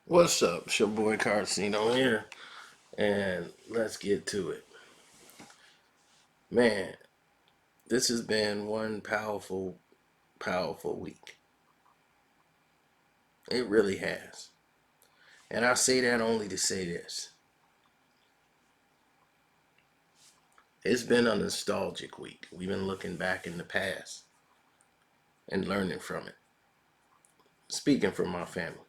What's up? It's your boy Carcino here, and let's get to it. Man, this has been one powerful, powerful week. It really has. And I say that only to say this. It's been a nostalgic week. We've been looking back in the past and learning from it. Speaking for my family.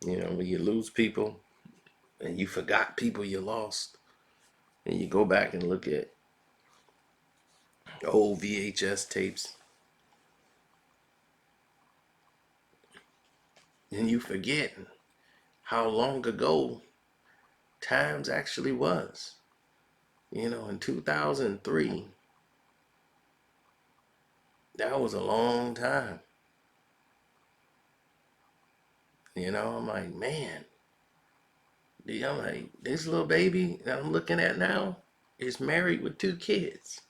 When you lose people and you forgot people you lost, and you go back and look at old VHS tapes, and you forget how long ago times actually was. In 2003, that was a long time. I'm like, man, I'm like, this little baby that I'm looking at now is married with two kids.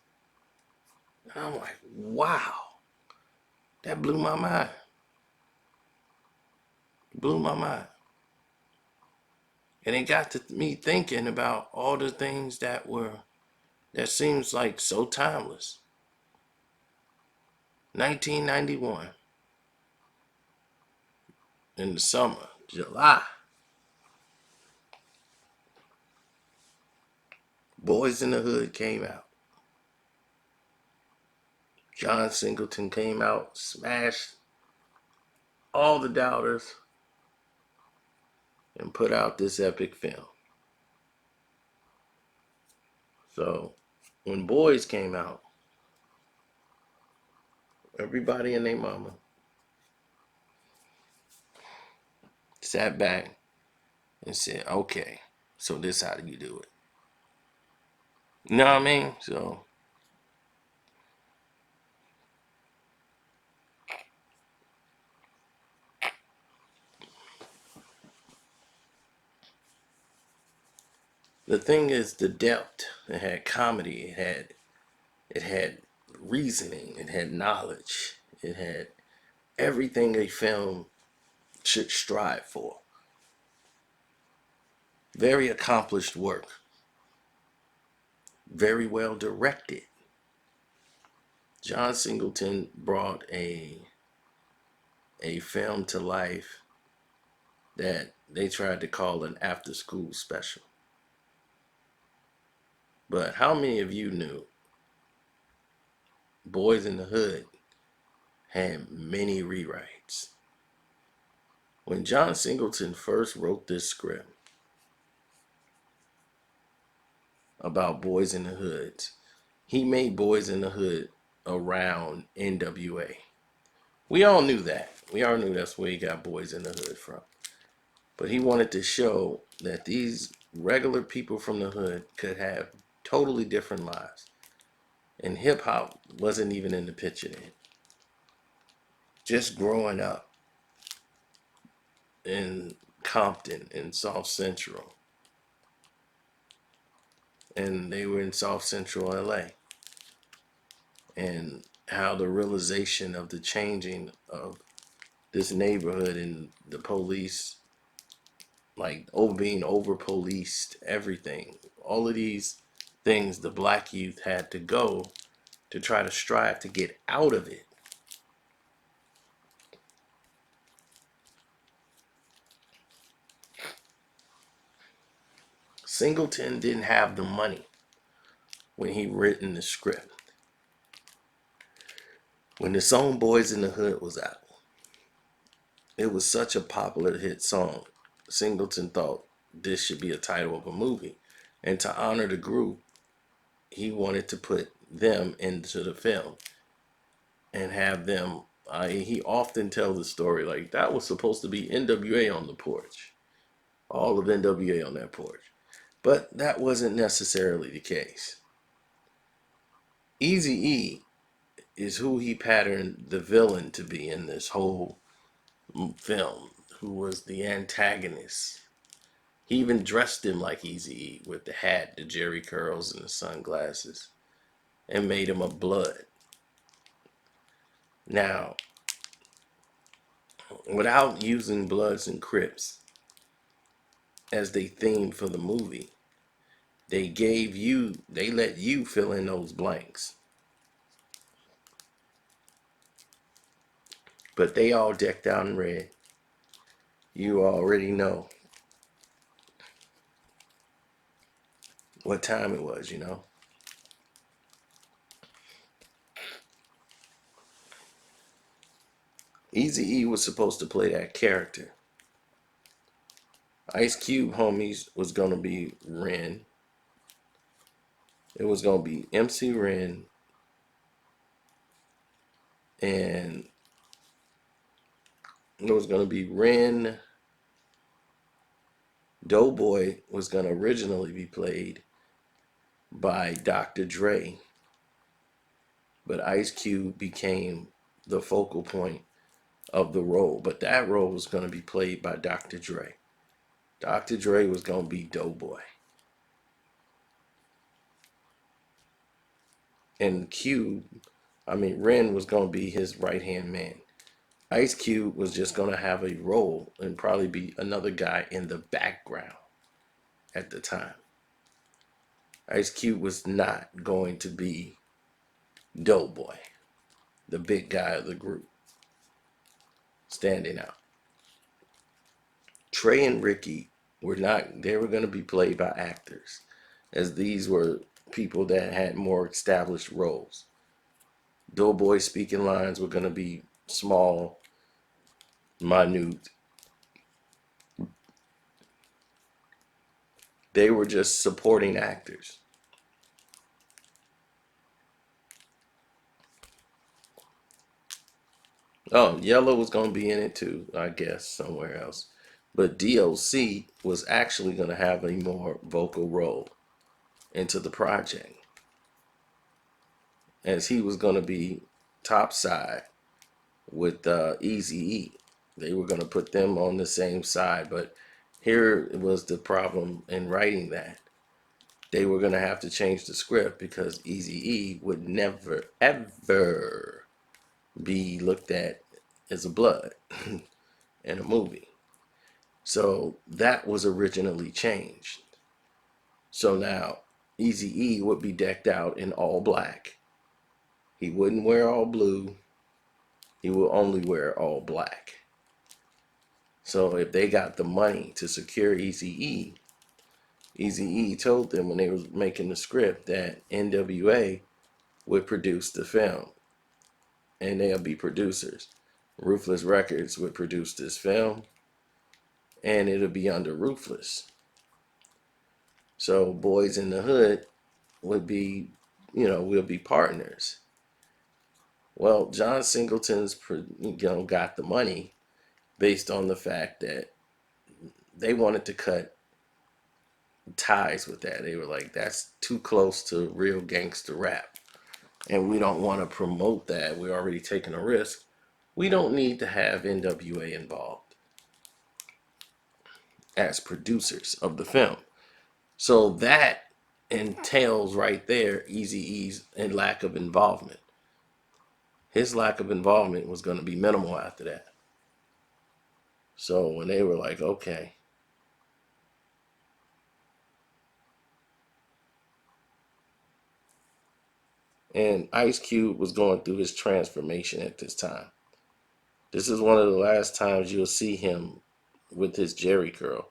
And I'm like, wow, that blew my mind. Blew my mind. And it got to me thinking about all the things that seems like so timeless. 1991, in the summer, July, Boys in the Hood came out. John Singleton came out, smashed all the doubters, and put out this epic film. So when Boys came out, everybody and their mama sat back and said, okay, so this how do you do it? You know what I mean? So the thing is the depth. It had comedy, it had reasoning, it had knowledge, it had everything a film should strive for. Very accomplished work. Very well directed. John Singleton brought a film to life that they tried to call an after school special. But how many of you knew Boys in the Hood had many rewrites? When John Singleton first wrote this script about Boys in the Hood, he made Boys in the Hood around NWA. We all knew that. We all knew that's where he got Boys in the Hood from. But he wanted to show that these regular people from the hood could have totally different lives. And hip hop wasn't even in the picture then. Just growing up in Compton, in South Central. And they were in South Central LA. And how the realization of the changing of this neighborhood and the police, like being over policed, everything. All of these things the black youth had to go to try to strive to get out of it. Singleton didn't have the money when he written the script. When the song Boys in the Hood was out, it was such a popular hit song. Singleton thought this should be a title of a movie. And to honor the group, he wanted to put them into the film and have them. He often tells the story like that was supposed to be NWA on the porch. All of NWA on that porch. But that wasn't necessarily the case. Eazy-E is who he patterned the villain to be in this whole film, who was the antagonist. He even dressed him like Eazy-E with the hat, the jerry curls, and the sunglasses, and made him a blood. Now, without using Bloods and Crips as they theme for the movie, they let you fill in those blanks. But they all decked out in red. You already know what time it was, you know. Eazy-E was supposed to play that character. Ice Cube homies was gonna be Ren. It was gonna be MC Ren, and it was gonna be Ren. Doughboy was gonna originally be played by Dr. Dre, but Ice Cube became the focal point of the role. But that role was gonna be played by Dr. Dre. Dr. Dre was gonna be Doughboy. And Ren was gonna be his right hand man. Ice Cube was just gonna have a role and probably be another guy in the background at the time. Ice Cube was not going to be Doughboy, the big guy of the group, standing out. Trey and Ricky were not, they were going to be played by actors, as these were people that had more established roles. Doughboy speaking lines were going to be small, minute. They were just supporting actors. Oh, Yellow was going to be in it too, I guess, somewhere else. But DOC was actually going to have a more vocal role into the project, as he was going to be topside with Eazy-E. They were going to put them on the same side, but here was the problem in writing that. They were going to have to change the script because Eazy-E would never, ever be looked at as a blood in a movie. So that was originally changed. So now Eazy-E would be decked out in all black. He wouldn't wear all blue. He will only wear all black. So if they got the money to secure Eazy-E, Eazy-E told them when they were making the script that NWA would produce the film, and they'll be producers. Ruthless Records would produce this film, and it'll be under Ruthless. So Boyz N the Hood would be, we'll be partners. Well, John Singleton's, got the money based on the fact that they wanted to cut ties with that. They were like, that's too close to real gangster rap. And we don't want to promote that. We're already taking a risk. We don't need to have NWA involved as producers of the film. So that entails right there Eazy-E's and lack of involvement. His lack of involvement was going to be minimal after that. So when they were like, okay, and Ice Cube was going through his transformation at this time. This is one of the last times you'll see him with his Jerry curl.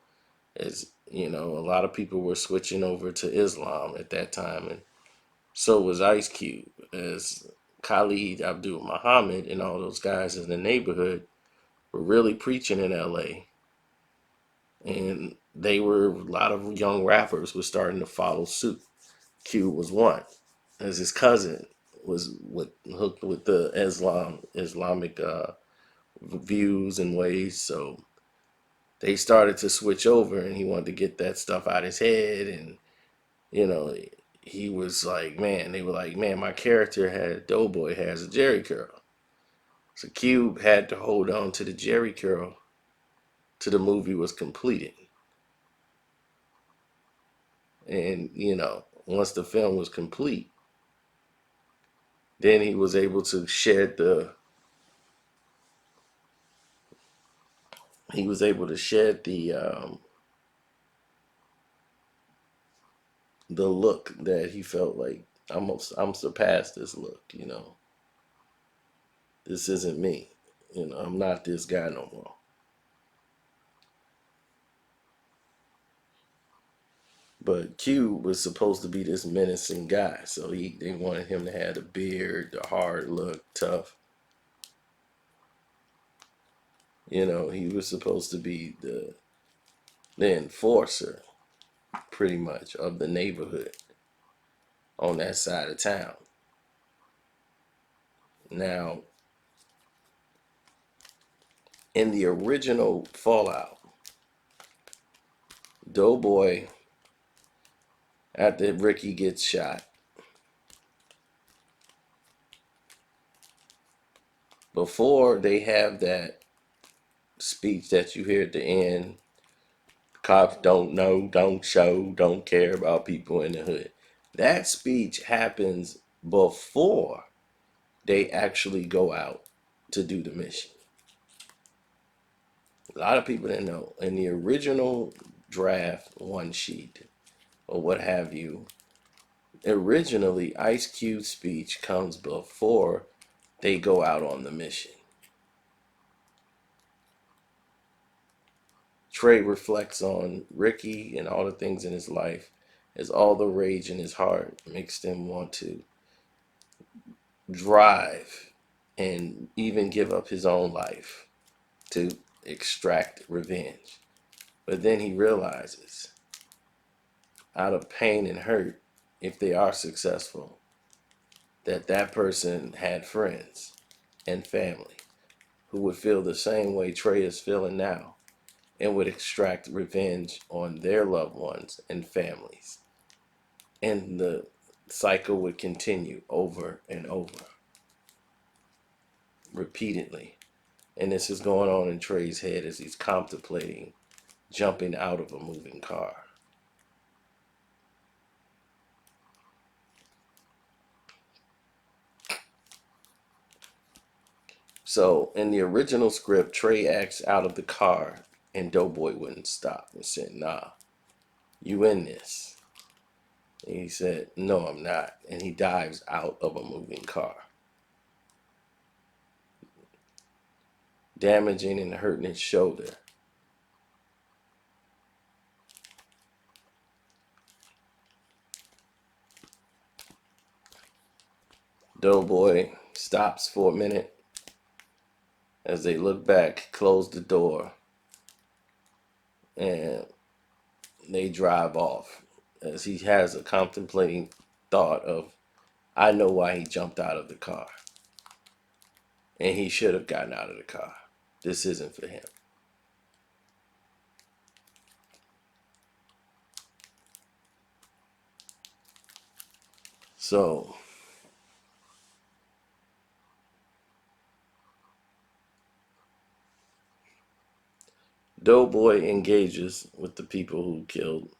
As a lot of people were switching over to Islam at that time, and so was Ice Cube. As Khalid Abdul Muhammad and all those guys in the neighborhood were really preaching in LA, and a lot of young rappers were starting to follow suit. Cube was one, as his cousin was hooked with the Islamic views and ways. So they started to switch over, and he wanted to get that stuff out his head. And you know, he was like, man, they were like, man, my character Doughboy has a Jerry curl. So Cube had to hold on to the Jerry curl till the movie was completed. And once the film was complete, then he was able to shed he was able to shed the look that he felt like I'm surpassed this look, you know. This isn't me. You know, I'm not this guy no more. But Q was supposed to be this menacing guy, so they wanted him to have the beard, the hard look, tough. You know, he was supposed to be the enforcer, pretty much, of the neighborhood on that side of town. Now, in the original Fallout, Doughboy, after Ricky gets shot, before they have that speech that you hear at the end, cops don't know, don't show, don't care about people in the hood. That speech happens before they actually go out to do the mission. A lot of people didn't know. In the original draft one sheet or what have you, originally Ice Cube's speech comes before they go out on the mission. Trey reflects on Ricky and all the things in his life as all the rage in his heart makes him want to drive and even give up his own life to extract revenge. But then he realizes, out of pain and hurt, if they are successful, that person had friends and family who would feel the same way Trey is feeling now and would extract revenge on their loved ones and families. And the cycle would continue over and over, repeatedly. And this is going on in Trey's head as he's contemplating jumping out of a moving car. So in the original script, Trey acts out of the car and Doughboy wouldn't stop and said, "Nah, you in this." And he said, "No, I'm not." And he dives out of a moving car, damaging and hurting his shoulder. Doughboy stops for a minute as they look back, close the door, and they drive off as he has a contemplating thought of, I know why he jumped out of the car. And he should have gotten out of the car. This isn't for him. So, Doughboy engages with the people who killed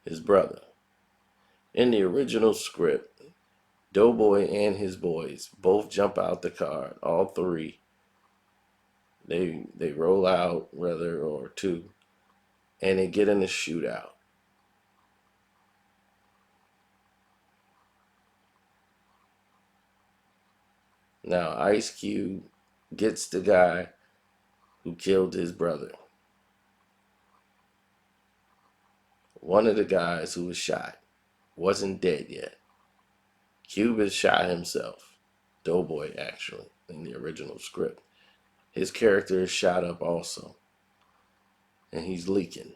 his brother. In the original script, Doughboy and his boys both jump out the car, all three. They roll out, rather, or two, and they get in a shootout. Now, Ice Cube gets the guy who killed his brother. One of the guys who was shot wasn't dead yet. Cube has shot himself. Doughboy, actually, in the original script. His character is shot up also. And he's leaking.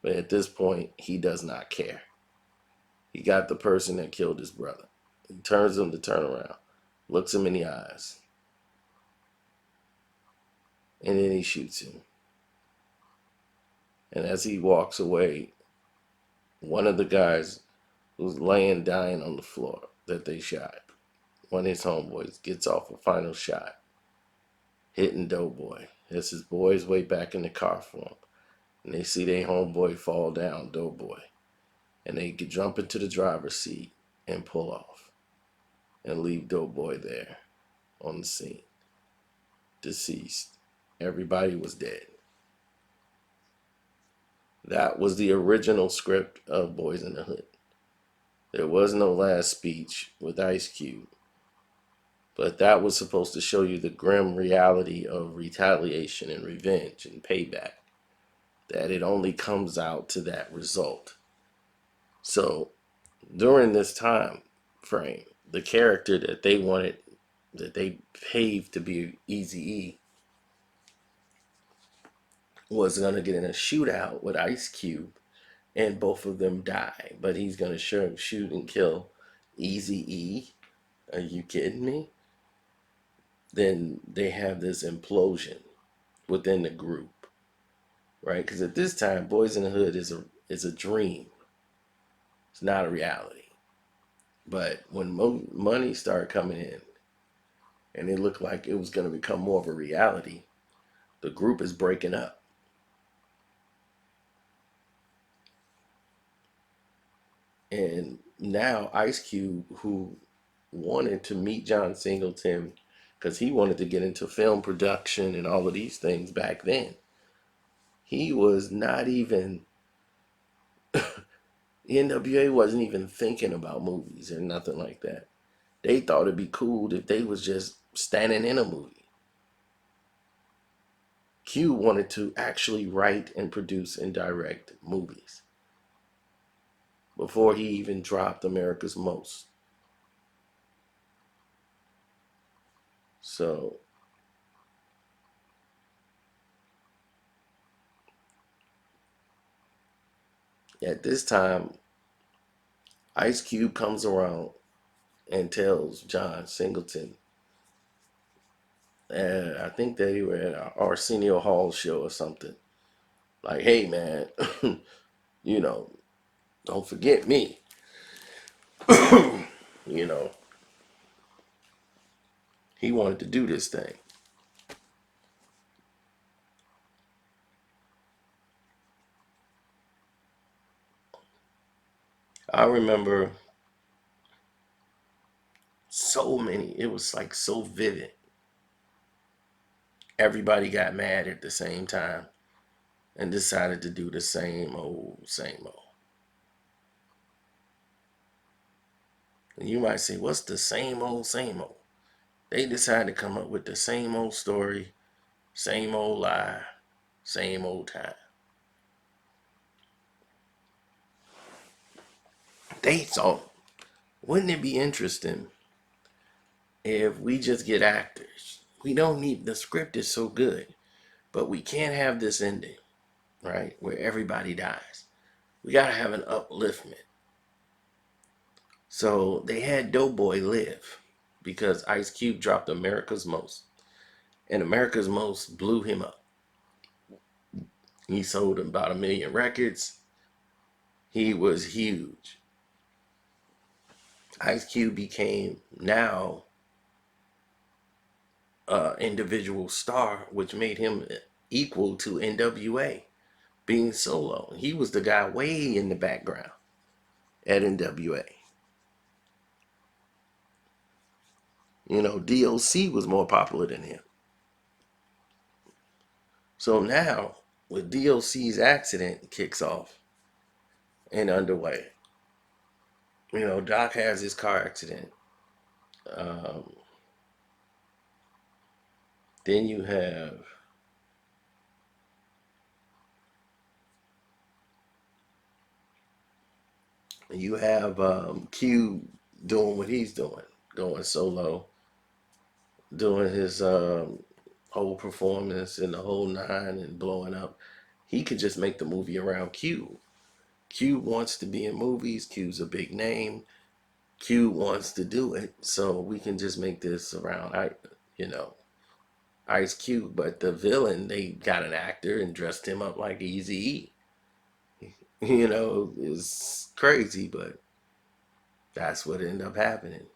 But at this point, he does not care. He got the person that killed his brother. He turns him to turn around, looks him in the eyes, and then he shoots him. And as he walks away, one of the guys who's laying dying on the floor that they shot, one of his homeboys, gets off a final shot, hitting Doughboy as his boys way back in the car for him. And they see their homeboy fall down, Doughboy. And they jump into the driver's seat and pull off and leave Doughboy there on the scene, deceased. everybody was dead. That was the original script of Boyz N the Hood. There was no last speech with Ice Cube, but that was supposed to show you the grim reality of retaliation and revenge and payback, that it only comes out to that result. So during this time frame, the character that they wanted, that they paved to be Eazy-E, was going to get in a shootout with Ice Cube, and both of them die. But he's going to shoot and kill Eazy-E. Are you kidding me? Then they have this implosion within the group, right? Because at this time, Boyz N the Hood is a dream. It's not a reality. But when money started coming in, and it looked like it was going to become more of a reality, the group is breaking up. And now Ice Cube, who wanted to meet John Singleton because he wanted to get into film production and all of these things back then, he was not even, NWA wasn't even thinking about movies or nothing like that. They thought it'd be cool if they was just standing in a movie. Q wanted to actually write and produce and direct movies before he even dropped America's Most. So at this time, Ice Cube comes around and tells John Singleton, and I think they were at an Arsenio Hall show or something, like, hey man, you know, don't forget me. You know, he wanted to do this thing. I remember so many, it was like so vivid. Everybody got mad at the same time and decided to do the same old, same old. And you might say, what's the same old, same old? They decided to come up with the same old story, same old lie, same old time. They thought, wouldn't it be interesting if we just get actors? We don't need, the script is so good, but we can't have this ending, right? Where everybody dies. We gotta have an upliftment. So they had Doughboy live because Ice Cube dropped America's Most. And America's Most blew him up. He sold about 1 million records. He was huge. Ice Cube became now an individual star, which made him equal to NWA being solo. He was the guy way in the background at NWA. You know, DOC was more popular than him. So now, with DOC's accident kicks off and underway, you know, Doc has his car accident. Um, then you have Q doing what he's doing, going solo, doing his whole performance and the whole nine and blowing up. He could just make the movie around Q. Q wants to be in movies. Q's a big name. Q wants to do it, so we can just make this around you know, Ice Cube. But the villain, they got an actor and dressed him up like Eazy-E. You know, it's crazy, but that's what ended up happening.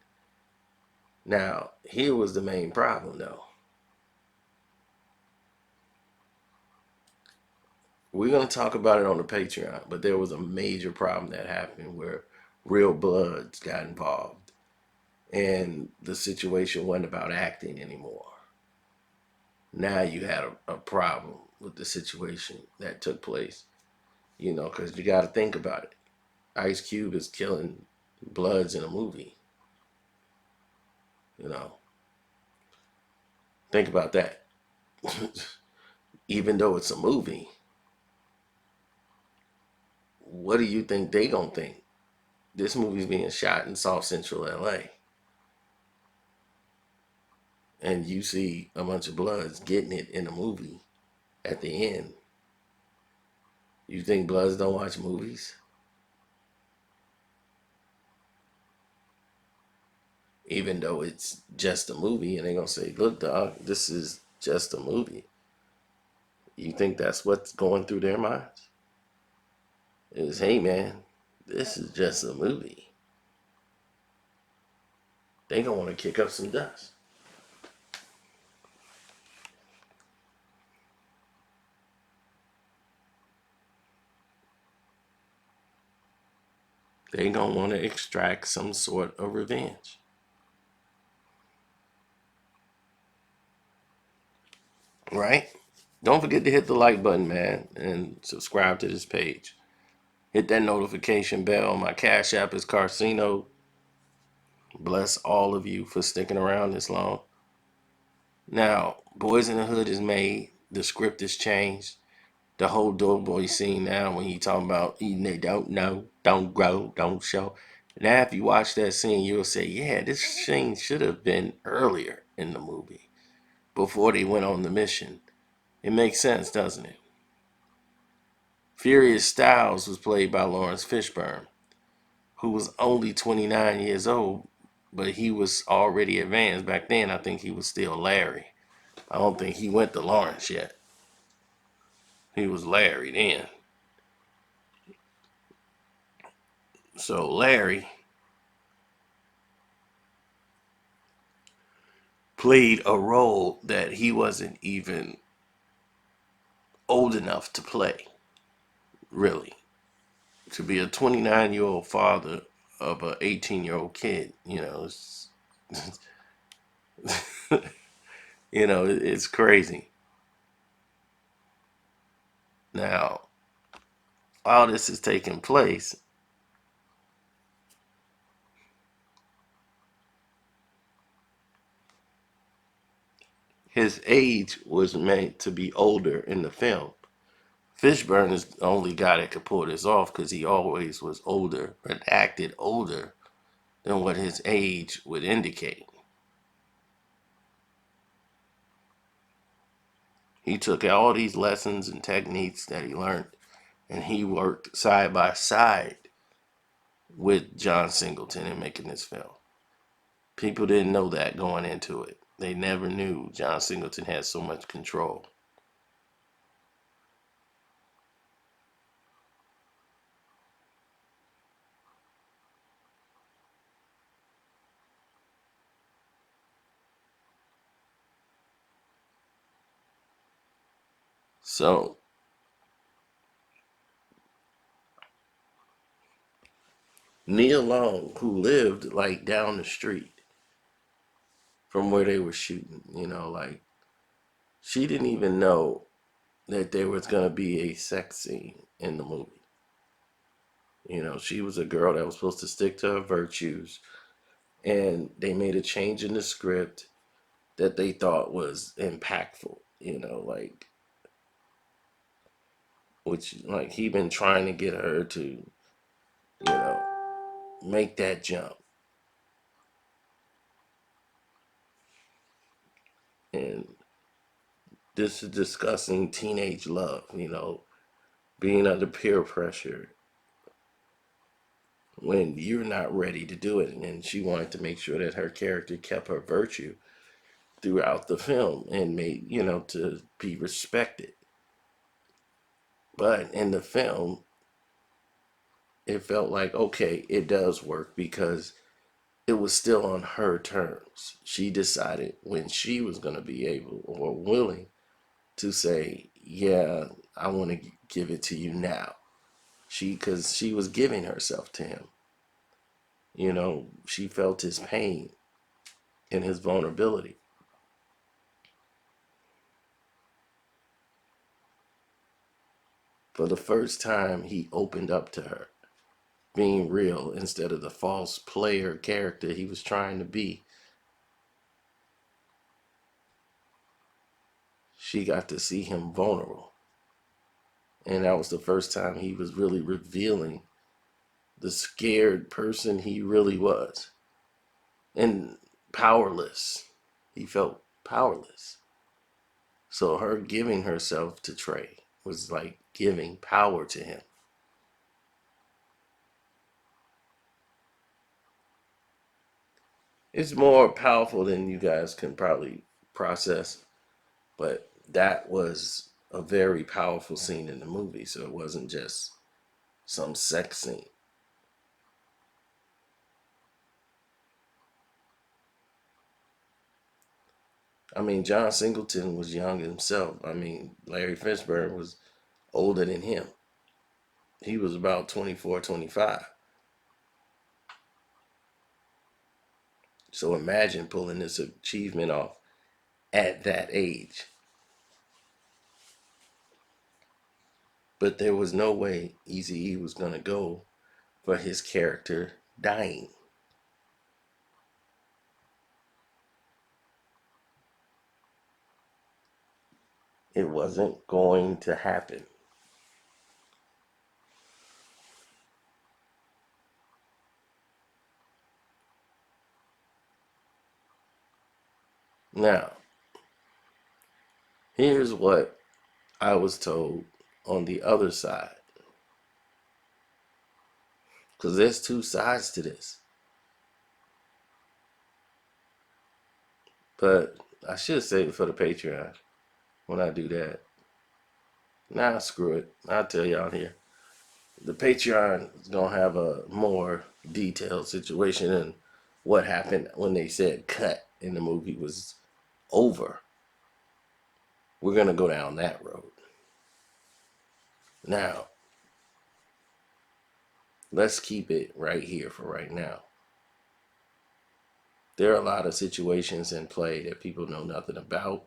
Now, here was the main problem, though. We're going to talk about it on the Patreon, but there was a major problem that happened where real bloods got involved, and the situation wasn't about acting anymore. now you had a problem with the situation that took place. Because you got to think about it. Ice Cube is killing Bloods in a movie. You know, think about that. Even though it's a movie, what do you think they gonna think? This movie's being shot in South Central LA, and you see a bunch of Bloods getting it in a movie at the end. You think Bloods don't watch movies? Even though it's just a movie, and they're gonna say, "Look, dog, this is just a movie." You think that's what's going through their minds? Is, hey man, this is just a movie. They gonna want to kick up some dust. They gonna want to extract some sort of revenge. Right? Don't forget to hit the like button, man, and subscribe to this page. Hit that notification bell. My Cash App is Carcino. Bless all of you for sticking around this long. Now, Boyz N the Hood is made. The script is changed. The whole Doughboy scene now, when he talking about eating, they don't know, don't grow, don't show. Now, if you watch that scene, you'll say, yeah, this scene should have been earlier in the movie, before they went on the mission. It makes sense, doesn't it? Furious Styles was played by Lawrence Fishburne, who was only 29 years old, but he was already advanced. Back then, I think he was still Larry. I don't think he went to Lawrence yet. He was Larry then. So Larry played a role that he wasn't even old enough to play, really. To be a 29-year-old father of an 18-year-old kid, it's crazy. Now, all this is taking place, his age was meant to be older in the film. Fishburne is the only guy that could pull this off because he always was older, but acted older than what his age would indicate. He took all these lessons and techniques that he learned, and he worked side by side with John Singleton in making this film. People didn't know that going into it. They never knew John Singleton had so much control. So Nia Long, who lived like down the street from where they were shooting, like she didn't even know that there was gonna be a sex scene in the movie. She was a girl that was supposed to stick to her virtues, and they made a change in the script that they thought was impactful, like which like he been trying to get her to, make that jump. And this is discussing teenage love, being under peer pressure when you're not ready to do it. And she wanted to make sure that her character kept her virtue throughout the film and made, to be respected. But in the film, it felt like, okay, it does work because it was still on her terms. She decided when she was going to be able or willing to say, yeah, I want to give it to you now. Because she was giving herself to him. She felt his pain and his vulnerability. For the first time, he opened up to her, being real instead of the false player character he was trying to be. She got to see him vulnerable. And that was the first time he was really revealing the scared person he really was. And powerless. He felt powerless. So her giving herself to Trey was like giving power to him. It's more powerful than you guys can probably process, but that was a very powerful scene in the movie. So it wasn't just some sex scene. I mean, John Singleton was young himself. I mean, Larry Fishburne was older than him. He was about 24, 25. So imagine pulling this achievement off at that age. But there was no way Eazy-E was going to go for his character dying. It wasn't going to happen. Now, here's what I was told on the other side. Because there's two sides to this. But I should save it for the Patreon when I do that. Nah, screw it. I'll tell y'all here. The Patreon is going to have a more detailed situation and what happened when they said cut and the movie was over. We're going to go down that road. Now, let's keep it right here for right now. There are a lot of situations in play that people know nothing about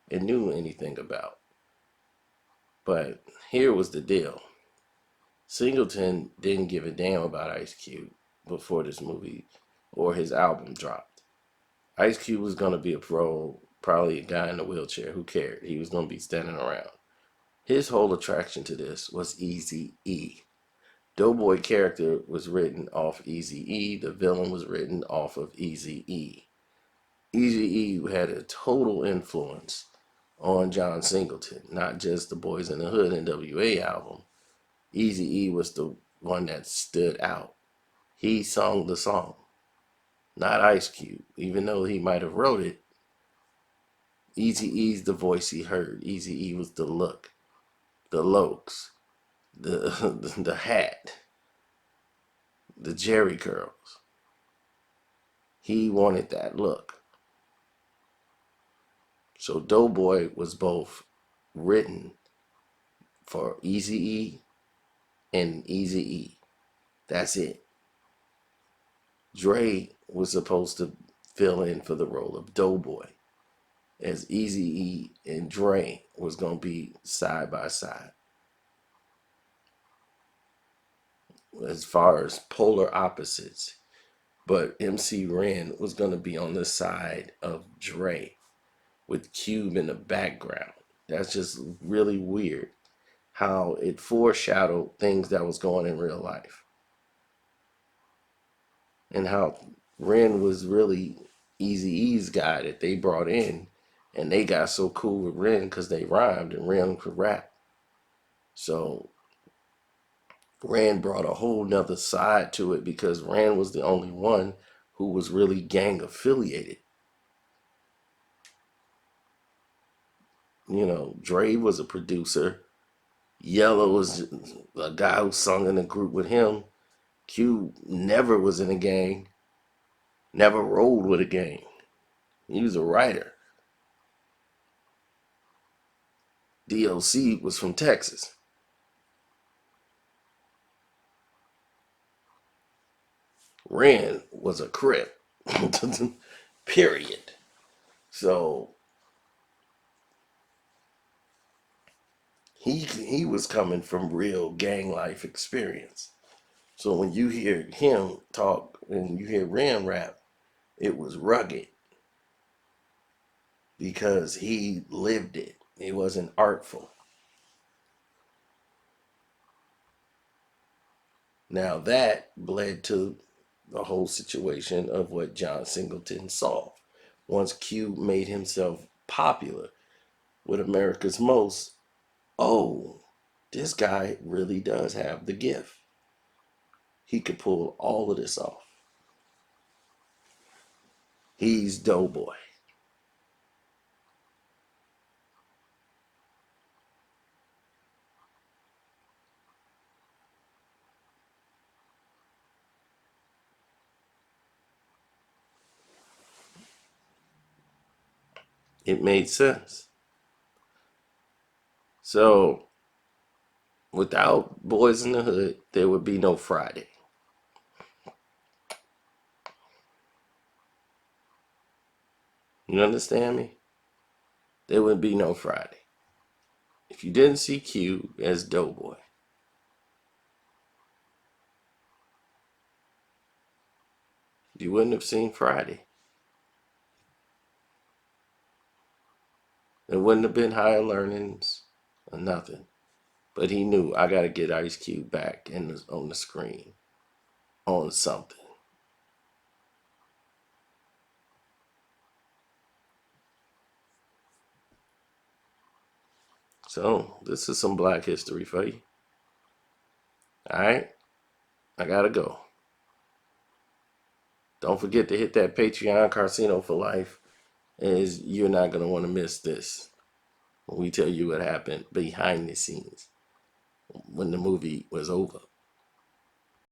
and knew anything about. But here was the deal. Singleton didn't give a damn about Ice Cube before this movie or his album dropped. Ice Cube was going to be a pro, probably a guy in a wheelchair. Who cared? He was going to be standing around. His whole attraction to this was Eazy-E. Doughboy character was written off Eazy-E. The villain was written off of Eazy-E. Eazy-E had a total influence on John Singleton, not just the Boyz N the Hood NWA album. Eazy-E was the one that stood out. He sung the song, not Ice Cube. Even though he might have wrote it, Eazy-E's the voice he heard. Eazy-E was the look, the looks, the hat, the Jerry curls. He wanted that look. So Doughboy was both written for Eazy-E and Eazy-E. That's it. Dre was supposed to fill in for the role of Doughboy, as Eazy-E and Dre was going to be side by side. As far as polar opposites. But MC Ren was going to be on the side of Dre with Cube in the background. That's just really weird how it foreshadowed things that was going in real life. And how Ren was really Eazy-E's guy that they brought in. And they got so cool with Ren because they rhymed and Ren could rap. So Ren brought a whole nother side to it because Ren was the only one who was really gang affiliated. You know, Dre was a producer. Yellow was a guy who sung in a group with him. Q never was in a gang, never rolled with a gang. He was a writer. DOC was from Texas. Ren was a Crip. Period. So he was coming from real gang life experience. So when you hear him talk and you hear Ren rap, it was rugged because he lived it. It wasn't artful. Now that led to the whole situation of what John Singleton saw. Once Q made himself popular with America's Most, oh, this guy really does have the gift. He could pull all of this off. He's Doughboy. It made sense. So without Boyz N the Hood, there would be no Friday. You understand me? There would be no Friday. If you didn't see Q as Doughboy, you wouldn't have seen Friday. There wouldn't have been higher learnings or nothing. But he knew I gotta get Ice Cube back on the screen on something. So this is some Black history for you. All right, I gotta go. Don't forget to hit that Patreon, Carcino for Life, as you're not gonna want to miss this when we tell you what happened behind the scenes when the movie was over.